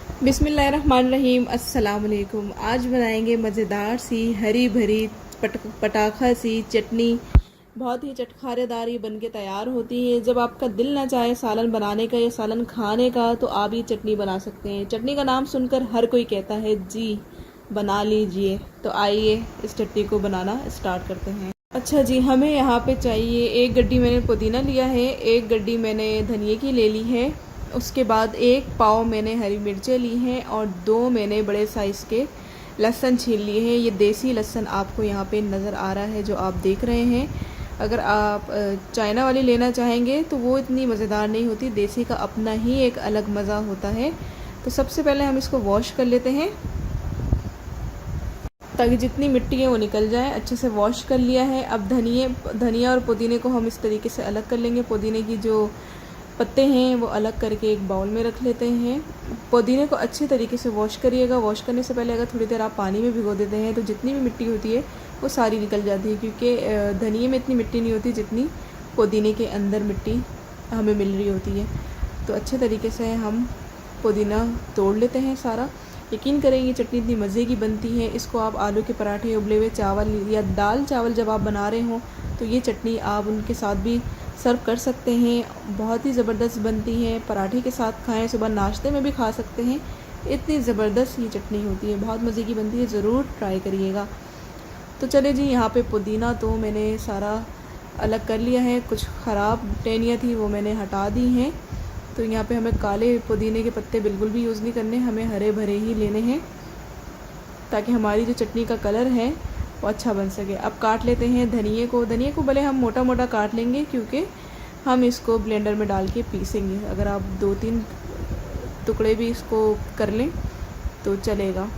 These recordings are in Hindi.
बिस्मिल्लाहिर्रहमानिर्रहीम। अस्सलाम वालेकुम। आज बनाएंगे मज़ेदार सी हरी भरी पटाखा सी चटनी। बहुत ही चटखारेदार ये बन के तैयार होती है। जब आपका दिल ना चाहे सालन बनाने का या सालन खाने का तो आप ये चटनी बना सकते हैं। चटनी का नाम सुनकर हर कोई कहता है जी बना लीजिए। तो आइए इस चटनी को बनाना स्टार्ट करते हैं। अच्छा जी, हमें यहाँ पे चाहिए एक गड्डी मैंने पुदीना लिया है, एक गड्डी मैंने धनिए की ले ली है, उसके बाद एक पाव मैंने हरी मिर्चें ली हैं और दो मैंने बड़े साइज़ के लहसुन छील लिए हैं। ये देसी लहसुन आपको यहाँ पे नज़र आ रहा है जो आप देख रहे हैं। अगर आप चाइना वाली लेना चाहेंगे तो वो इतनी मज़ेदार नहीं होती, देसी का अपना ही एक अलग मज़ा होता है। तो सबसे पहले हम इसको वॉश कर लेते हैं ताकि जितनी मिट्टी है वो निकल जाए। अच्छे से वॉश कर लिया है। अब धनिया और पुदीने को हम इस तरीके से अलग कर लेंगे। पुदीने की जो पत्ते हैं वो अलग करके एक बाउल में रख लेते हैं। पुदीने को अच्छे तरीके से वॉश करिएगा। वॉश करने से पहले अगर थोड़ी देर आप पानी में भिगो देते हैं तो जितनी भी मिट्टी होती है वो सारी निकल जाती है, क्योंकि धनिए में इतनी मिट्टी नहीं होती जितनी पुदीने के अंदर मिट्टी हमें मिल रही होती है। तो अच्छे तरीके से हम पुदीना तोड़ लेते हैं सारा। यकीन करें ये चटनी इतनी मज़े की बनती है। इसको आप आलू के पराठे, उबले हुए चावल या दाल चावल जब आप बना रहे हों तो ये चटनी आप उनके साथ भी सर्व कर सकते हैं। बहुत ही ज़बरदस्त बनती है। पराठे के साथ खाएं, सुबह नाश्ते में भी खा सकते हैं। इतनी ज़बरदस्त ये चटनी होती है, बहुत मज़े की बनती है। ज़रूर ट्राई करिएगा। तो चले जी, यहाँ पे पुदीना तो मैंने सारा अलग कर लिया है। कुछ ख़राब टहनियाँ थी वो मैंने हटा दी हैं। तो यहाँ पे हमें काले पुदीने के पत्ते बिल्कुल भी यूज़ नहीं करने, हमें हरे भरे ही लेने हैं ताकि हमारी जो चटनी का कलर है वो अच्छा बन सके। अब काट लेते हैं धनिए को भले हम मोटा मोटा काट लेंगे क्योंकि हम इसको ब्लेंडर में डाल के पीसेंगे। अगर आप 2-3 टुकड़े भी इसको कर लें तो चलेगा।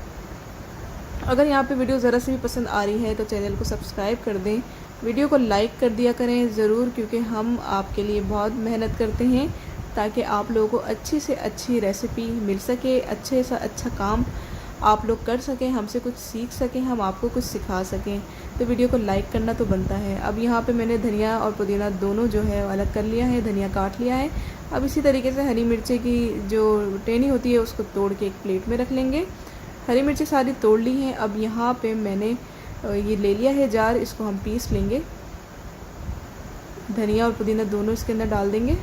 अगर यहाँ पे वीडियो ज़रा से भी पसंद आ रही है तो चैनल को सब्सक्राइब कर दें, वीडियो को लाइक कर दिया करें ज़रूर, क्योंकि हम आपके लिए बहुत मेहनत करते हैं ताकि आप लोगों को अच्छी से अच्छी रेसिपी मिल सके, अच्छे से अच्छा काम आप लोग कर सकें, हमसे कुछ सीख सकें, हम आपको कुछ सिखा सकें। तो वीडियो को लाइक करना तो बनता है। अब यहाँ पे मैंने धनिया और पुदीना दोनों जो है अलग कर लिया है, धनिया काट लिया है। अब इसी तरीके से हरी मिर्ची की जो टहनी होती है उसको तोड़ के एक प्लेट में रख लेंगे। हरी मिर्ची सारी तोड़ ली हैं। अब यहाँ पे मैंने ये ले लिया है जार, इसको हम पीस लेंगे। धनिया और पुदीना दोनों इसके अंदर डाल देंगे।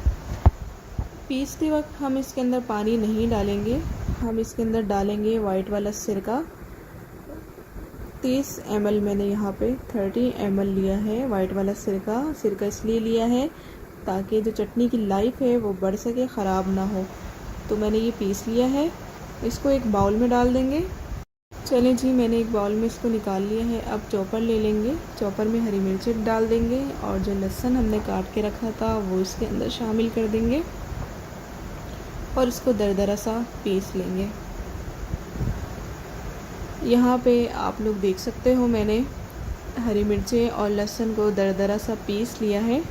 पीसते वक्त हम इसके अंदर पानी नहीं डालेंगे, हम इसके अंदर डालेंगे वाइट वाला सिरका। 30 ml मैंने यहाँ पे 30 ml लिया है वाइट वाला सिरका। सिरका इसलिए लिया है ताकि जो चटनी की लाइफ है वो बढ़ सके, ख़राब ना हो। तो मैंने ये पीस लिया है, इसको एक बाउल में डाल देंगे। चलें जी, मैंने एक बाउल में इसको निकाल लिया है। अब चॉपर ले लेंगे, चॉपर में हरी मिर्ची डाल देंगे और जो लहसुन हमने काट के रखा था वो इसके अंदर शामिल कर देंगे और इसको दरदरा सा पीस लेंगे। यहाँ पे आप लोग देख सकते हो मैंने हरी मिर्चें और लहसुन को दरदरा सा पीस लिया है।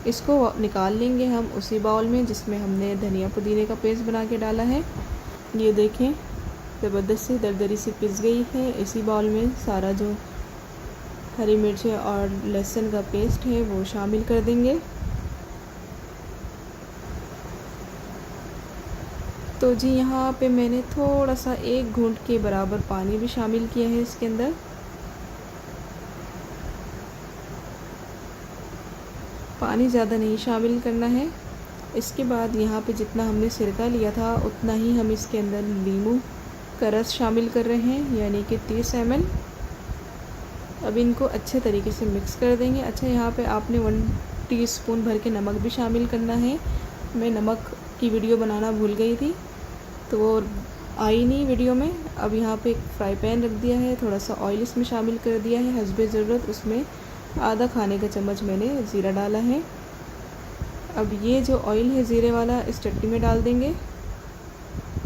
इसको निकाल लेंगे हम उसी बाउल में जिसमें हमने धनिया पुदीने का पेस्ट बना के डाला है। ये देखें, ज़बरदस्त सी दरदरी सी पिस गई है। इसी बाउल में सारा जो हरी मिर्चें और लहसुन का पेस्ट है वो शामिल कर देंगे। तो जी यहाँ पे मैंने थोड़ा सा 1 घूंट के बराबर पानी भी शामिल किया है इसके अंदर। पानी ज़्यादा नहीं शामिल करना है। इसके बाद यहाँ पे जितना हमने सिरका लिया था उतना ही हम इसके अंदर नींबू का रस शामिल कर रहे हैं, यानी कि 30 ml। अब इनको अच्छे तरीके से मिक्स कर देंगे। अच्छा, यहाँ पे आपने 1 टीस्पून भर के नमक भी शामिल करना है। मैं नमक की वीडियो बनाना भूल गई थी तो वो आई नहीं वीडियो में। अब यहाँ पे एक फ्राई पैन रख दिया है, थोड़ा सा ऑयल इसमें शामिल कर दिया है हस्बे ज़रूरत। उसमें आधा खाने का चम्मच मैंने ज़ीरा डाला है। अब ये जो ऑयल है ज़ीरे वाला इस चटनी में डाल देंगे।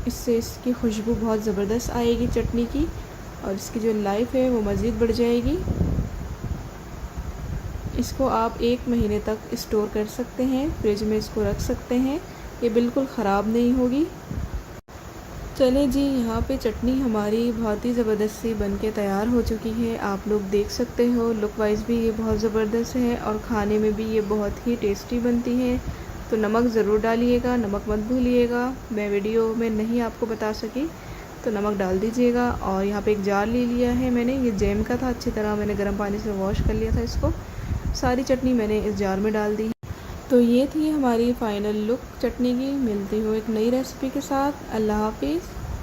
इससे इसकी खुशबू बहुत ज़बरदस्त आएगी चटनी की और इसकी जो लाइफ है वो मज़ीद बढ़ जाएगी। इसको आप 1 महीने तक स्टोर कर सकते हैं, फ्रिज में इसको रख सकते हैं, ये बिल्कुल ख़राब नहीं होगी। चलें जी, यहाँ पे चटनी हमारी बहुत ही ज़बरदस्त सी बन के तैयार हो चुकी है। आप लोग देख सकते हो, लुक वाइज भी ये बहुत ज़बरदस्त है और खाने में भी ये बहुत ही टेस्टी बनती है। तो नमक ज़रूर डालिएगा, नमक मत भूलिएगा। मैं वीडियो में नहीं आपको बता सकी तो नमक डाल दीजिएगा। और यहाँ पे एक जार ले लिया है मैंने, ये जैम का था, अच्छी तरह मैंने गर्म पानी से वॉश कर लिया था इसको। सारी चटनी मैंने इस जार में डाल दी। तो ये थी हमारी फ़ाइनल लुक चटनी की। मिलती हूँ एक नई रेसिपी के साथ। अल्लाह हाफिज़।